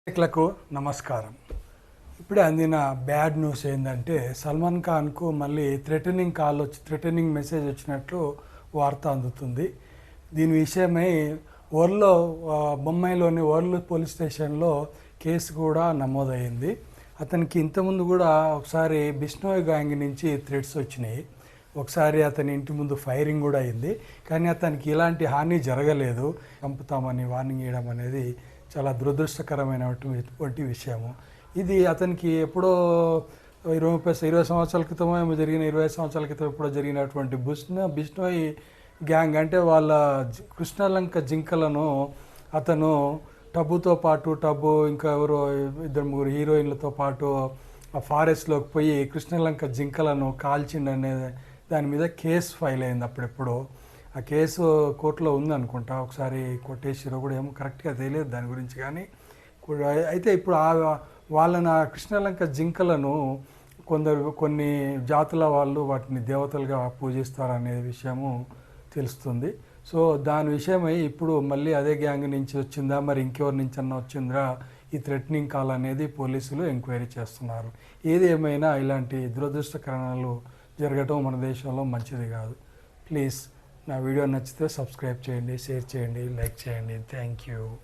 ప్రేక్షకులకు నమస్కారం. ఇప్పుడే అందిన బ్యాడ్ న్యూస్ ఏంటంటే సల్మాన్ ఖాన్కు మళ్ళీ థ్రెటనింగ్ మెసేజ్ వచ్చినట్లు వార్త అందుతుంది. దీని విషయమై బొంబాయిలోని వర్ల్ పోలీస్ స్టేషన్లో కేసు కూడా నమోదైంది. అతనికి ఇంతకుముందు కూడా ఒకసారి బిష్నోయ్ గ్యాంగ్ నుంచి థ్రెట్స్ వచ్చినాయి. ఒకసారి అతని ఇంటి ముందు ఫైరింగ్ కూడా అయింది. కానీ అతనికి ఇలాంటి హాని జరగలేదు. చంపుతామని వార్నింగ్ ఇవ్వడం అనేది చాలా దురదృష్టకరమైనటువంటి విషయము. ఇది అతనికి ఎప్పుడో 20 సంవత్సరాల క్రితమో ఏమో జరిగిన 20 సంవత్సరాల క్రితం ఎప్పుడో జరిగినటువంటి బిష్నోయ్ గ్యాంగ్ అంటే వాళ్ళ కృష్ణలంక జింకలను అతను టబ్బు ఇంకా ఎవరో 2-3 హీరోయిన్లతో పాటు ఆ ఫారెస్ట్లోకి పోయి కృష్ణలంక జింకలను కాల్చిండనే దాని మీద కేసు ఫైల్ అయింది. అప్పుడెప్పుడు ఆ కేసు కోర్టులో ఉందనుకుంటా. ఒకసారి కొట్టేసిరో కూడా ఏమో కరెక్ట్గా తెలియదు దాని గురించి. కానీ అయితే ఇప్పుడు వాళ్ళని ఆ కృష్ణలంక జింకలను కొన్ని జాతుల వాళ్ళు వాటిని దేవతలుగా పూజిస్తారనే విషయము తెలుస్తుంది. సో దాని విషయమై ఇప్పుడు మళ్ళీ అదే గ్యాంగ్ నుంచి వచ్చిందా మరి ఇంకెవరి నుంచి అన్నా వచ్చిందా ఈ థ్రెటనింగ్ కాల్ అనేది పోలీసులు ఎంక్వైరీ చేస్తున్నారు. ఏది ఏమైనా ఇలాంటి దురదృష్టకరణలు జరగటం మన దేశంలో మంచిది కాదు. ప్లీజ్ నా వీడియో నచ్చితే సబ్స్క్రైబ్ చేయండి, షేర్ చేయండి, లైక్ చేయండి. Thank you.